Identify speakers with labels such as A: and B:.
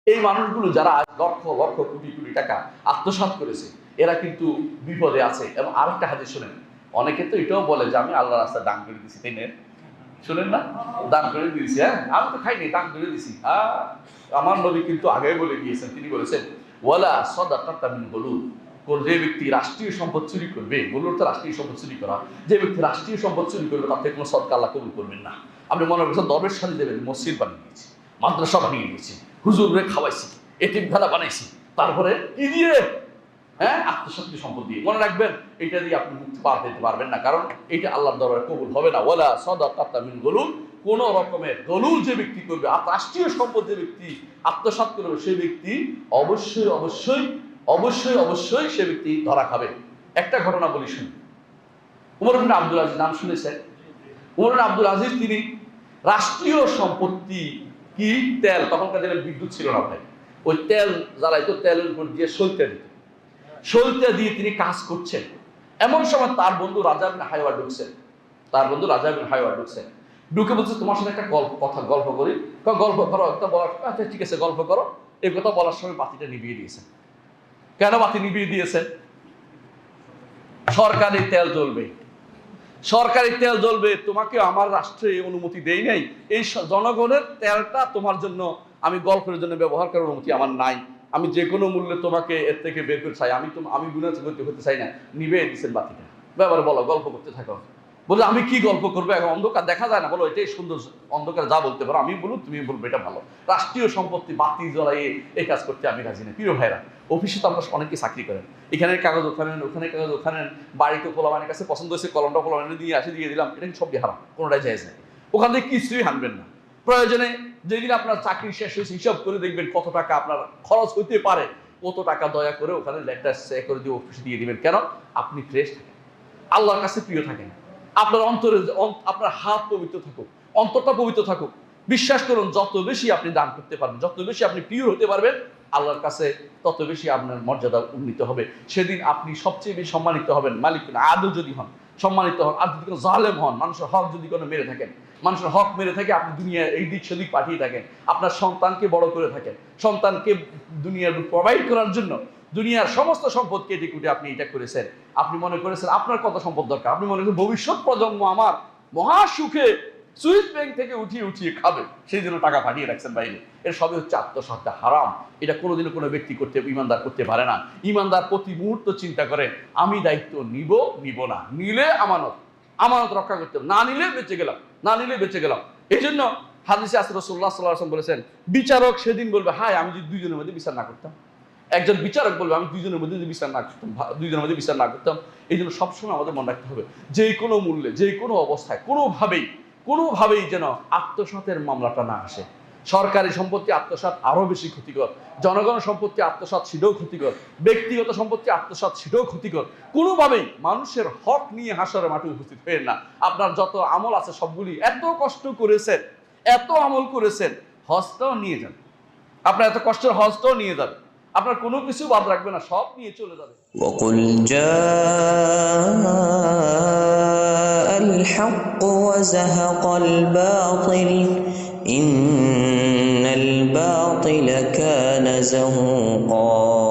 A: এই মানুষগুলো যারা লক্ষ লক্ষ কোটি কোটি টাকা আত্মসাৎ করেছে এরা কিন্তু বিপদে আছে। এবং আরেকটা হাদিস শুনেন, অনেকে তো এটাও বলে যে আমি আল্লাহ রাস্তায় দান করে দিছি, তাই না? শুনেন না, দান করে দিয়েছি, হ্যাঁ আমি তো খাইনি, দান করে দিছি। আমার নবী কিন্তু আগে বলে গিয়েছেন, তিনি বলেছেন ওয়ালা সাদাকাতা মিন গুলুল, যে ব্যক্তি রাষ্ট্রীয় সম্পদ চুরি করবে, গুলুল তো রাষ্ট্রীয় সম্পদ চুরি করা, যে ব্যক্তি রাষ্ট্রীয় সম্পদ চুরি করবে তার থেকে কোনো সদকা আল্লাহ কবুল করবেন না। আপনি মনে করছেন দরবেশ সাজি দেবেন, মসজিদ বানিয়ে দিয়েছি, মাদ্রাসা বানিয়ে দিয়েছি, হুজুরে খাওয়াইছি, এতিমখানা বানাইছি, তারপরে কি দিয়ে? হ্যাঁ, আত্মশক্তি সম্পদ দিয়ে। মনে রাখবেন এটা দিয়ে আপনি মুক্তি পার পেতে পারবেন না, কারণ এটা আল্লাহর দরবারে কবুল হবে না। ওয়ালা সাদাকাতা মিন গুলুল, কোন রকমের দলুল যে ব্যক্তি করবে, রাষ্ট্রীয় সম্পদ যে ব্যক্তি আত্মসাৎ করবে, সেই ব্যক্তি অবশ্যই অবশ্যই অবশ্যই অবশ্যই সে ব্যক্তি ধরা খাবে। একটা ঘটনা বলি শুনুন। উমর ইবনে আব্দুল আজিজ নাম শুনেছেন? উমর ইবনে আব্দুল আজিজ তিনি রাষ্ট্রীয় সম্পত্তি কি তেল, তখনকার দিনে বিদ্যুৎ ছিল না ভাই, ওই তেল জ্বালাইতো, তেলের উপর দিয়ে সলতে দিত, সলতে দিয়ে তিনি কাজ করছেন। এমন সময় তার বন্ধু রাজা ইবনে হায়ওয়া ঢুকছেন, তার বন্ধু রাজা ইবনে হায়ওয়া ঢুকছেন, ঢুকে বলছে তোমার সাথে একটা গল্প করি। গল্প করো, একটা বলার, আচ্ছা ঠিক আছে গল্প করো। এই কথা বলার সময় বাতিটা নিভিয়ে দিয়েছেন। কেন বাতি নিভিয়ে দিয়েছেন? সরকারি তেল জ্বলবে, সরকারি তেল জ্বলবে, তোমাকে আমার রাষ্ট্রে অনুমতি দেই নাই, এই জনগণের তেলটা তোমার জন্য আমি গল্পের জন্য ব্যবহার করার অনুমতি আমার নাই, আমি যে কোনো মূল্যে তোমাকে এর থেকে বের করতে চাই, আমি গুনাহ করতে চাই না। নিবে দিচ্ছেন বাতিটা, ব্যাপারে বলো, গল্প করতে থাকো। বলে আমি কি গল্প করবো, এখন অন্ধকার দেখা যায় না, বলো এটাই সুন্দর, অন্ধকার যা বলতে পারো আমি বলুন, তুমি বলবো এটা ভালো। রাষ্ট্রীয় সম্পত্তি বাতি জ্বলাইয়ে এই কাজ করতে আমি রাজি না। প্রিয় ভাইরা, অফিসে তো আমরা অনেকে চাকরি করেন, এখানে কাগজ ওখানে, ওখানে কাগজ ওখানে, বাড়িতে পোলাবানের কাছে পছন্দ হয়েছে কলমটা পোলাবানে দিয়ে আসে, দিয়ে দিলাম, এটা সবই হারাম, কোনোটাই জায়েজ নেই। ওখান থেকে কিছুই হানবেন না। প্রয়োজনে যেদিন আপনার চাকরি শেষ হয়েছে হিসাব করে দেখবেন কত টাকা আপনার খরচ হইতে পারে, কত টাকা দয়া করে ওখানে লেটার সে করে দিয়ে অফিসে দিয়ে দিবেন। কেন? আপনি ফ্রেশ থাকেন, আল্লাহর কাছে প্রিয় থাকেন, আপনার অন্তরে, আপনার হাত পবিত্র থাকুক, অন্তরটা পবিত্র থাকুক। বিশ্বাস করুন, যত বেশি আপনি দান করতে পারবেন, যত বেশি আপনি প্রিয় হতে পারবেন আল্লাহর কাছে, তত বেশি আপনার মর্যাদা উন্নীত হবে। সেদিন আপনি সবচেয়ে বেশি সম্মানিত হবেন। মালিক আদৌ যদি হন, সম্মানিত হন। আর যদি কোনো জালেম হন, মানুষের হক যদি কোনো মেরে থাকেন, মানুষের হক মেরে থাকে, আপনি দুনিয়ায় এই দিক সেদিক পাঠিয়ে থাকেন, আপনার সন্তানকে বড় করে থাকেন, সন্তানকে দুনিয়ার প্রোভাইড করার জন্য দুনিয়ার সমস্ত সম্পদ কেটে কুটে আপনি এটা করেছেন। আপনি মনে করেছেন আপনার কত সম্পদ দরকার, আপনি মনে করেন ভবিষ্যৎ প্রজন্ম আমার মহা সুখে সুইস ব্যাংক থেকে উঠিয়ে উঠিয়ে খাবে, সেই জন্য টাকা পাঠিয়ে রাখছেন বাইরে। এর সবই হচ্ছে আত্মসাৎটা, হারাম। এটা কোনোদিনও কোনো ব্যক্তি করতে, ইমানদার করতে পারে না। ইমানদার প্রতি মুহূর্ত চিন্তা করে আমি দায়িত্ব নিব না, নিলে আমানত, আমানত রক্ষা করতে হবে, না নিলে বেঁচে গেলাম, না নিলে বেঁচে গেলাম। এই জন্য হাদিসে আছে রাসূলুল্লাহ সাল্লাল্লাহু আলাইহি ওয়াসাল্লাম বলেছেন, বিচারক সেদিন বলবে হায় আমি যদি দুইজনের মধ্যে বিচার না করতাম। একজন বিচারক বলবে আমি দুইজনের মধ্যে যদি বিচার না করতাম, দুইজনের মধ্যে বিচার না করতাম। এই জন্য সবসময় আমাদের মনে রাখতে হবে, যে কোনো মূল্যে, যে কোনো অবস্থায়, কোনোভাবেই যেন আত্মসাতের মামলাটা না আসে। সরকারি সম্পত্তি আত্মসাৎ আরো বেশি ক্ষতিকর, জনগণ সম্পত্তি আত্মসাৎ সেটাও ক্ষতিকর, ব্যক্তিগত সম্পত্তি আত্মসাৎ সেটাও ক্ষতিকর। কোনোভাবেই মানুষের হক নিয়ে হাসরের মাঠে উপস্থিত হয়ে না। আপনার যত আমল আছে সবগুলি, এত কষ্ট করেছেন, এত আমল করেছেন, হজটাও নিয়ে যান, আপনার এত কষ্টের হজটাও নিয়ে যাবে, আপনার কোনো কিছু বাদ রাখবে না, সব নিয়ে চলে যাবে।
B: وقل جاء الحق وزهق الباطل إن الباطل كان زهوقا